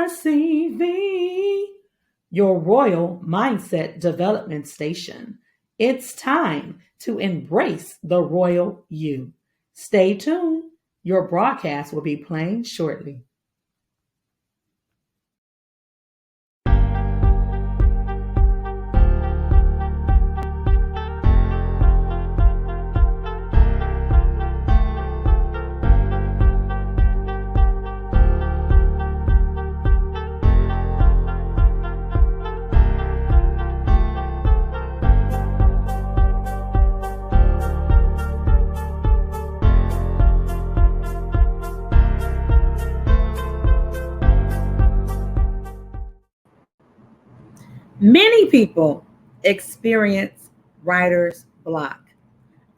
RCV, your Royal Mindset Development Station. It's time to embrace the royal you. Stay tuned. Your broadcast will be playing shortly. Many people experience writer's block.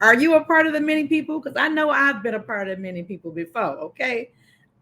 Are you a part of the many people? Because I know I've been a part of many people before, okay?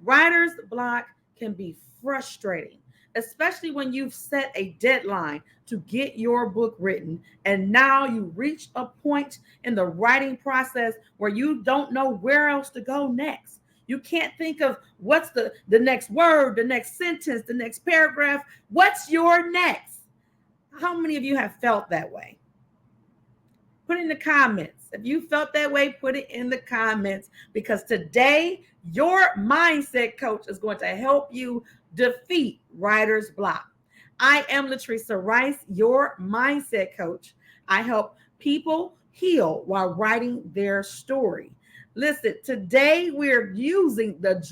Writer's block can be frustrating, especially when you've set a deadline to get your book written. And now you reach a point in the writing process where you don't know where else to go next. You can't think of what's the next word, the next sentence, the next paragraph. What's your next? How many of you have felt that way? Put it in the comments. If you felt that way, put it in the comments, because today your mindset coach is going to help you defeat writer's block. I am Latricia Rice, your mindset coach. I help people heal while writing their story. Listen, today we're using the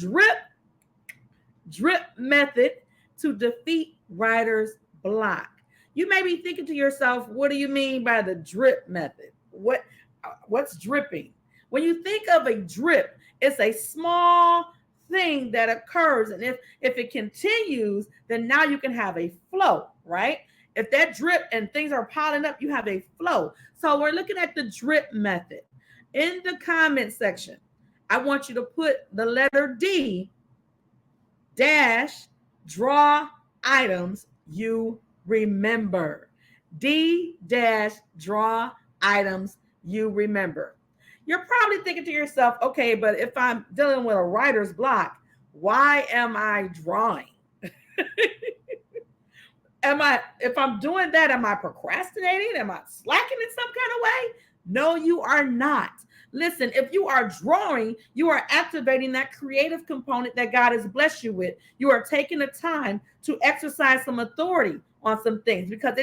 drip method to defeat writer's block. You may be thinking to yourself, what do you mean by the drip method? What's dripping? When you think of a drip, it's a small thing that occurs. And if it continues, then now you can have a flow, right? If that drip and things are piling up, you have a flow. So we're looking at the drip method. In the comment section, I want you to put the letter D dash draw items you remember. D dash draw items you remember. You're probably thinking to yourself, okay, but if I'm dealing with a writer's block, why am I drawing? If I'm doing that, am I procrastinating? Am I slacking in some kind of way? No, you are not. Listen, if you are drawing, you are activating that creative component that God has blessed you with. You are taking the time to exercise some authority on some things, because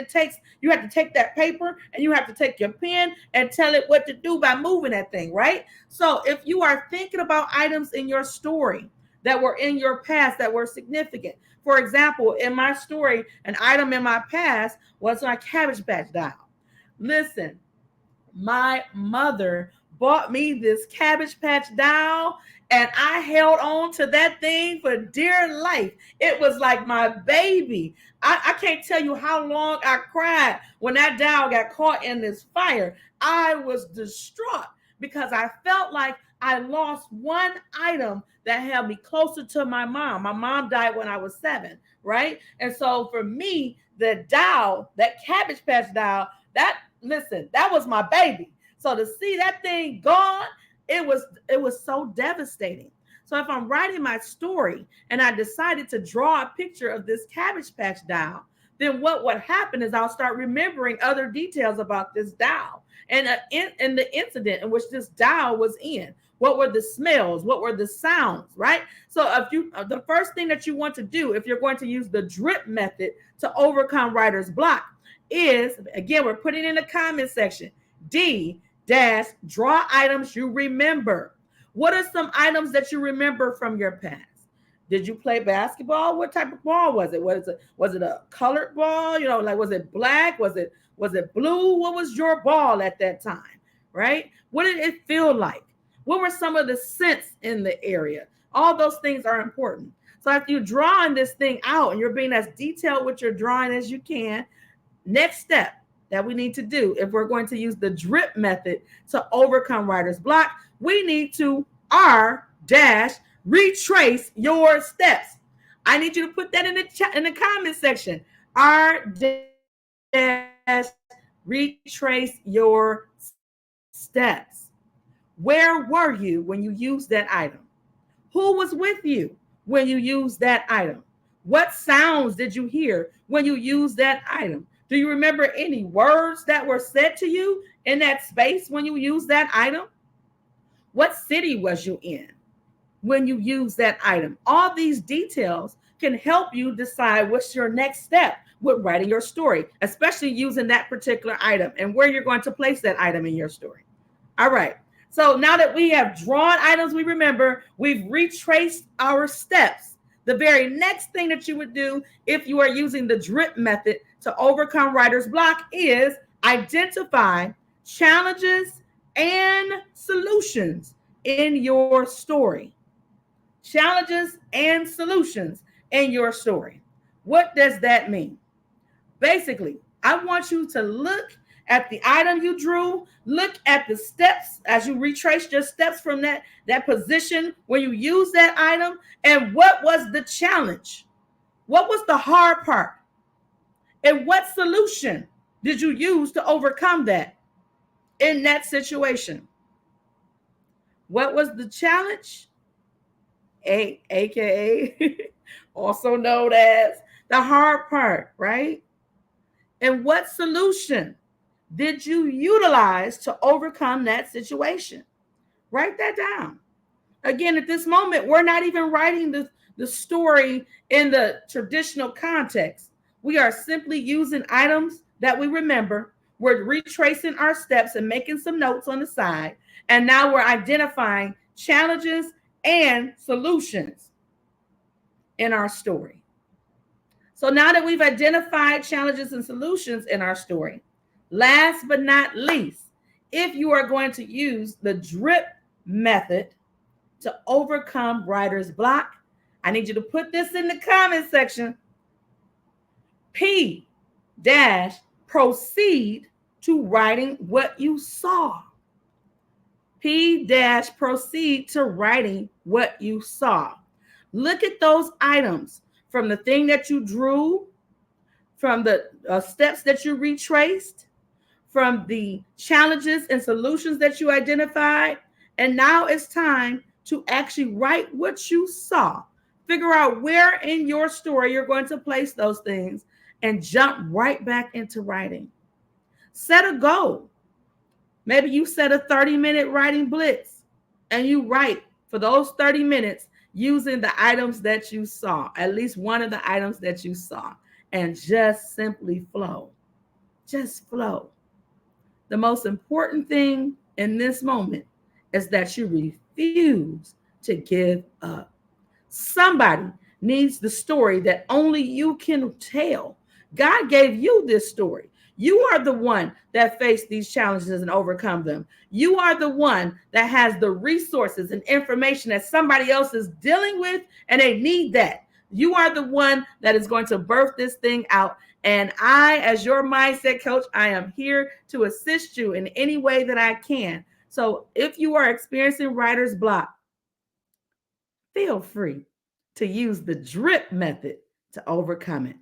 you have to take that paper and you have to take your pen and tell it what to do by moving that thing, right? So if you are thinking about items in your story that were in your past that were significant. For example, in my story, an item in my past was my Cabbage Patch doll. Listen, my mother bought me this Cabbage Patch doll, and I held on to that thing for dear life. It was like my baby. I can't tell you how long I cried when that doll got caught in this fire. I was distraught because I felt like I lost one item that held me closer to my mom. My mom died when I was 7, right? And so for me, the doll, that Cabbage Patch doll, that was my baby. So to see that thing gone, it was so devastating. So if I'm writing my story and I decided to draw a picture of this Cabbage Patch doll, then what would happen is I'll start remembering other details about this doll and in the incident in which this doll was in. What were the smells? What were the sounds, right? So the first thing that you want to do if you're going to use the drip method to overcome writer's block is, again, we're putting in the comment section, D dash draw items you remember. What are some items that you remember from your past? Did you play basketball? What type of ball was it? Was it a colored ball? Like, was it black? Was it blue? What was your ball at that time? Right? What did it feel like? What were some of the scents in the area? All those things are important. So if you're drawing this thing out and you're being as detailed with your drawing as you can, next step that we need to do, if we're going to use the drip method to overcome writer's block, we need to retrace your steps. I need you to put that in the comment section. Retrace your steps. Where were you when you used that item? Who was with you when you used that item? What sounds did you hear when you used that item? Do you remember any words that were said to you in that space when you used that item? What city was you in when you used that item? All these details can help you decide what's your next step with writing your story, especially using that particular item and where you're going to place that item in your story. All right. So now that we have drawn items we remember, we've retraced our steps. The very next thing that you would do if you are using the DRIP method to overcome writer's block is identify challenges and solutions in your story. Challenges and solutions in your story. What does that mean? Basically, I want you to look at the item you drew, look at the steps as you retrace your steps from that position when you use that item, and what was the challenge? What was the hard part? And what solution did you use to overcome that in that situation? What was the challenge? AKA also known as the hard part, right? And what solution did you utilize to overcome that situation? Write that down. Again, at this moment, we're not even writing the story in the traditional context. We are simply using items that we remember. We're retracing our steps and making some notes on the side. And now we're identifying challenges and solutions in our story. So now that we've identified challenges and solutions in our story, last but not least, if you are going to use the DRIP method to overcome writer's block, I need you to put this in the comment section. P dash proceed to writing what you saw. P dash proceed to writing what you saw. Look at those items from the thing that you drew, from the steps that you retraced, from the challenges and solutions that you identified. And now it's time to actually write what you saw. Figure out where in your story you're going to place those things and jump right back into writing. Set a goal. Maybe you set a 30-minute writing blitz and you write for those 30 minutes using the items that you saw, at least one of the items that you saw, and just simply flow. Just flow. The most important thing in this moment is that you refuse to give up. Somebody needs the story that only you can tell. God gave you this story. You are the one that faced these challenges and overcome them. You are the one that has the resources and information that somebody else is dealing with, and they need that. You are the one that is going to birth this thing out. And I, as your mindset coach, I am here to assist you in any way that I can. So if you are experiencing writer's block, feel free to use the DRIP method to overcome it.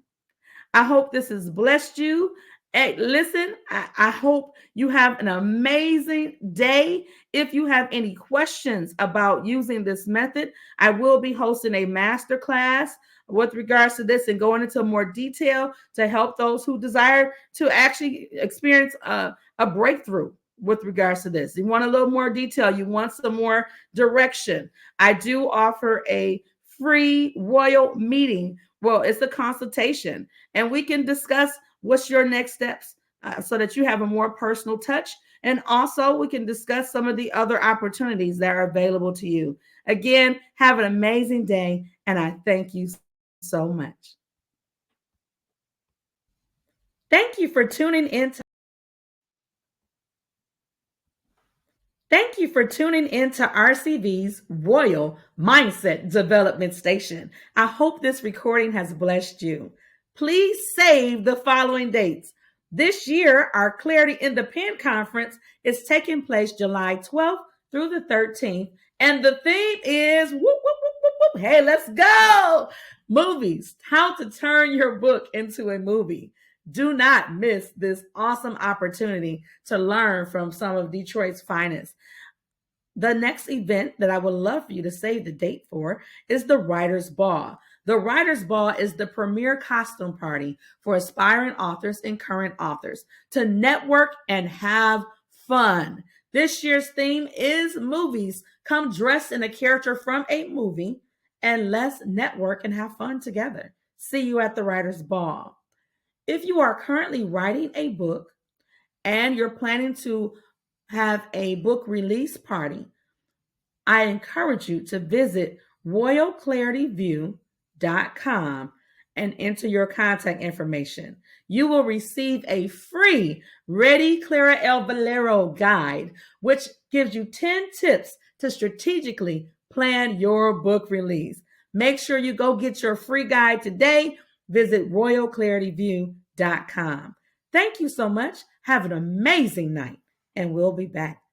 I hope this has blessed you. Hey, listen, I hope you have an amazing day. If you have any questions about using this method, I will be hosting a masterclass with regards to this and going into more detail to help those who desire to actually experience a breakthrough with regards to this. You want a little more detail, you want some more direction. I do offer a free royal meeting. Well, it's a consultation, and we can discuss what's your next steps so that you have a more personal touch. And also, we can discuss some of the other opportunities that are available to you. Again, have an amazing day, and I thank you so much. Thank you for tuning in to Thank you for tuning in to RCV's Royal Mindset Development Station. I hope this recording has blessed you. Please save the following dates. This year, our Clarity in the Pen Conference is taking place July 12th through the 13th. And the theme is, whoop, whoop, whoop, whoop, whoop. Hey, let's go. Movies, how to turn your book into a movie. Do not miss this awesome opportunity to learn from some of Detroit's finest. The next event that I would love for you to save the date for is the Writers Ball. The Writers Ball is the premier costume party for aspiring authors and current authors to network and have fun. This year's theme is movies. Come dressed in a character from a movie and let's network and have fun together. See you at the Writers Ball. If you are currently writing a book and you're planning to have a book release party, I encourage you to visit royalclarityview.com and enter your contact information. You will receive a free Ready Clara El Valero guide, which gives you 10 tips to strategically plan your book release. Make sure you go get your free guide today. Visit royalclarityview.com. Thank you so much. Have an amazing night, and we'll be back